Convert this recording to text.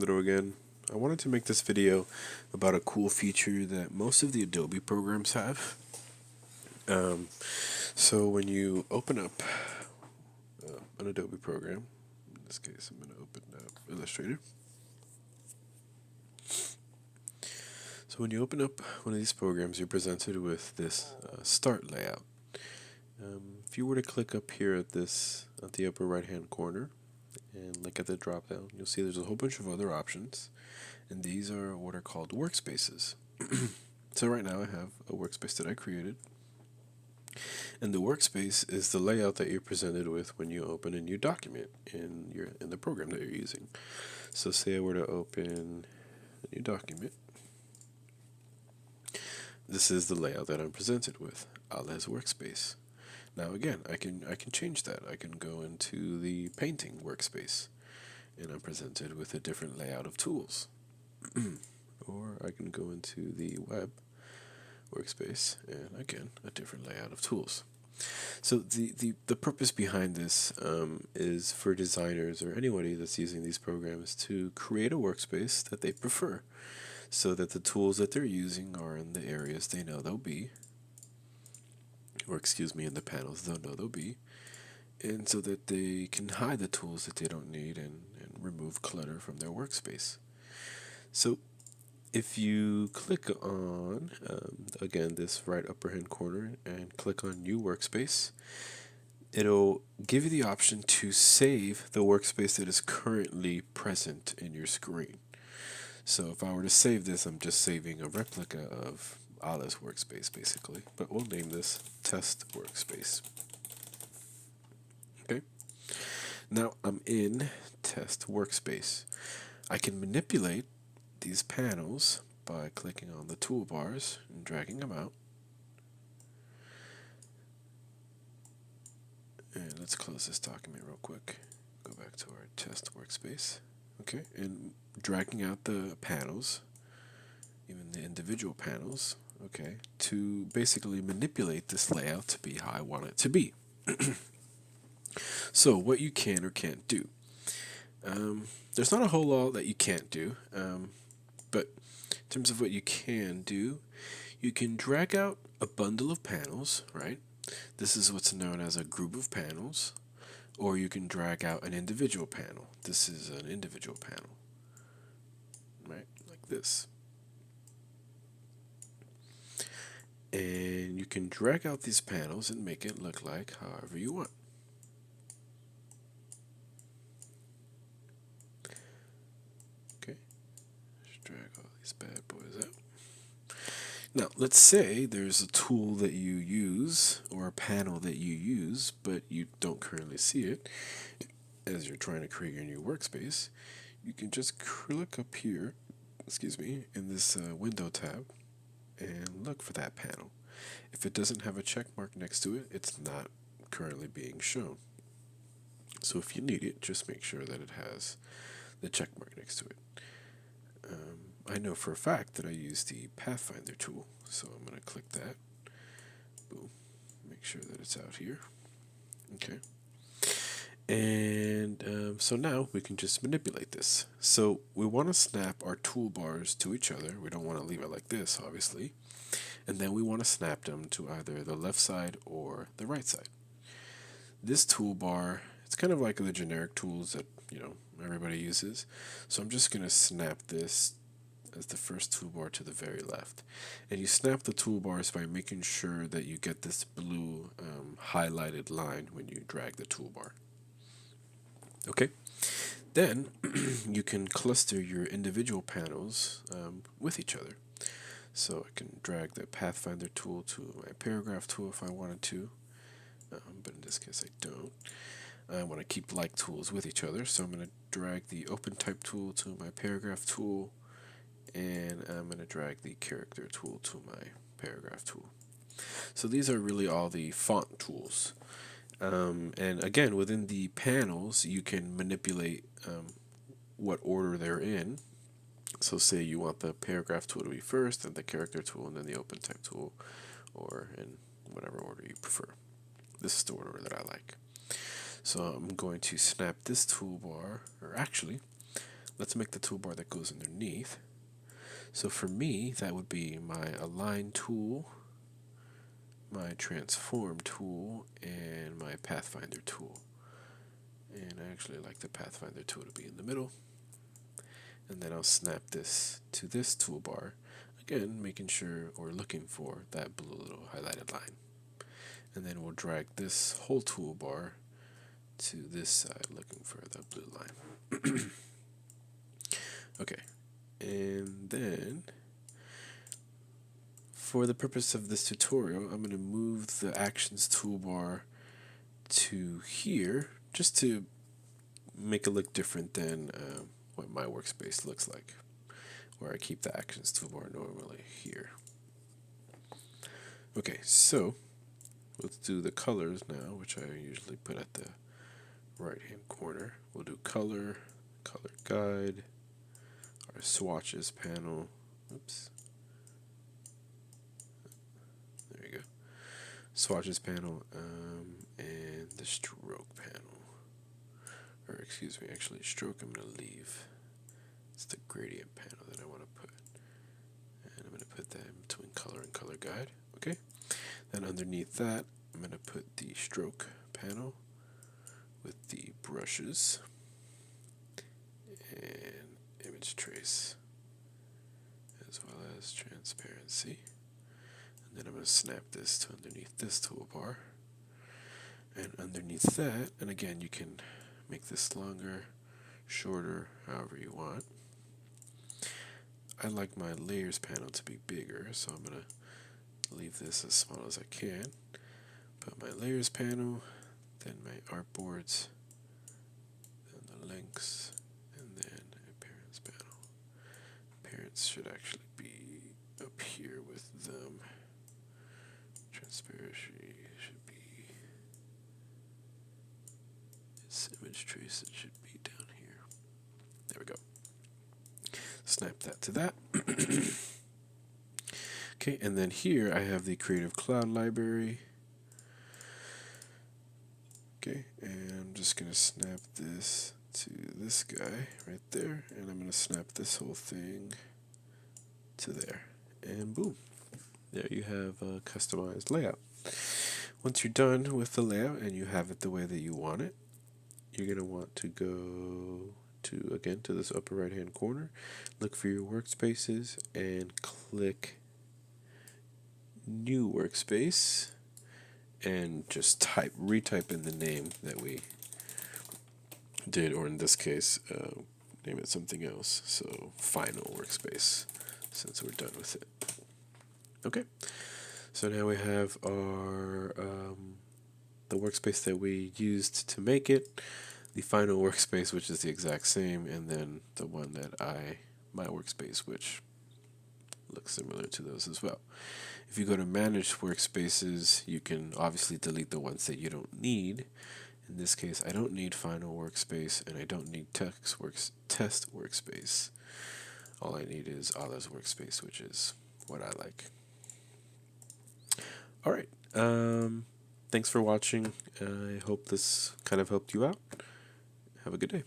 Alejandro again. I wanted to make this video about a cool feature that most of the Adobe programs have. Um, so when you open up an Adobe program, in this case I'm going to open up Illustrator. So when you open up one of these programs, you're presented with this start layout. If you were to click up here at the upper right hand corner and look at the drop down, you'll see there's a whole bunch of other options, and these are what are called workspaces. So right now I have a workspace that I created, and the workspace is the layout that you're presented with when you open a new document in the program that you're using. So say I were to open a new document. This is the layout that I'm presented with, as workspace. Now again, I can change that. I can go into the painting workspace, and I'm presented with a different layout of tools. Or I can go into the web workspace, and again, a different layout of tools. So the purpose behind this is for designers or anybody that's using these programs to create a workspace that they prefer, so that the tools that they're using are in the areas they know they'll be, or excuse me, in the panels they'll know they'll be, and so that they can hide the tools that they don't need and remove clutter from their workspace. So if you click on, again, this right upper hand corner and click on New Workspace, it'll give you the option to save the workspace that is currently present in your screen. So if I were to save this, I'm just saving a replica of Alice workspace, basically. But we'll name this Test Workspace. Okay. Now I'm in Test Workspace. I can manipulate these panels by clicking on the toolbars and dragging them out. And let's close this document real quick. Go back to our Test Workspace. Okay, and dragging out the panels, even the individual panels, okay, to basically manipulate this layout to be how I want it to be. So what you can or can't do. There's not a whole lot that you can't do, but in terms of what you can do, you can drag out a bundle of panels, right? This is what's known as a group of panels. Or you can drag out an individual panel. This is an individual panel, right? Like this. And you can drag out these panels and make it look like however you want. Okay, just drag all these bad boys out. Now, let's say there's a tool that you use or a panel that you use, but you don't currently see it as you're trying to create your new workspace. You can just click up here, excuse me, in this window tab and look for that panel. If it doesn't have a check mark next to it, it's not currently being shown. So if you need it, just make sure that it has the check mark next to it. I know for a fact that I use the Pathfinder tool, so I'm going to click that. Boom. Make sure that it's out here. Okay. And so now we can just manipulate this. So we want to snap our toolbars to each other. We don't want to leave it like this, obviously. And then we want to snap them to either the left side or the right side. This toolbar, it's kind of like the generic tools that, everybody uses. So I'm just going to snap this as the first toolbar to the very left. And you snap the toolbars by making sure that you get this blue highlighted line when you drag the toolbar. Okay, then you can cluster your individual panels with each other. So I can drag the Pathfinder tool to my paragraph tool if I wanted to, but in this case I don't. I want to keep like tools with each other, so I'm going to drag the Open Type tool to my paragraph tool, and I'm going to drag the Character tool to my paragraph tool. So these are really all the font tools. And again, within the panels, you can manipulate what order they're in. So say you want the paragraph tool to be first, then the character tool, and then the open type tool, or in whatever order you prefer. This is the order that I like. So I'm going to snap this toolbar, or actually, let's make the toolbar that goes underneath. So for me, that would be my Align tool, my Transform tool, and my Pathfinder tool. And I actually like the Pathfinder tool to be in the middle. And then I'll snap this to this toolbar, again making sure or looking for that blue little highlighted line. And then we'll drag this whole toolbar to this side, looking for the blue line. Okay, and then for the purpose of this tutorial, I'm going to move the Actions toolbar to here, just to make it look different than what my workspace looks like, where I keep the Actions toolbar normally here. Okay, so let's do the colors now, which I usually put at the right hand corner. We'll do color, color guide, our swatches panel. Oops. There you go. Swatches panel, and the stroke panel. Or excuse me, actually stroke I'm going to leave. It's the gradient panel that I want to put. And I'm going to put that in between color and color guide. Okay. Then underneath that, I'm going to put the stroke panel with the brushes and image trace, as well as transparency. And then I'm going to snap this to underneath this toolbar. And underneath that, and again, you can make this longer, shorter, however you want. I like my layers panel to be bigger, so I'm going to leave this as small as I can. Put my layers panel, then my artboards, then the links, and then appearance panel. Appearance should actually be up here with them. Transparency should be, this image trace, it should be down here. There we go. Snap that to that. Okay, and then here I have the Creative Cloud library. Okay, and I'm just going to snap this to this guy right there, and I'm going to snap this whole thing to there, and boom, there you have a customized layout. Once you're done with the layout and you have it the way that you want it, you're going to want to go to, again, to this upper right hand corner, look for your workspaces, and click New Workspace, and just retype in the name that we did, or in this case, name it something else. So Final Workspace, since we're done with it. Okay, so now we have our the workspace that we used to make it, the final workspace, which is the exact same, and then the one that my workspace, which looks similar to those as well. If you go to Manage Workspaces, you can obviously delete the ones that you don't need. In this case, I don't need Final Workspace, and I don't need Test Workspace. All I need is Allah's Workspace, which is what I like. All right. Thanks for watching. I hope this kind of helped you out. Have a good day.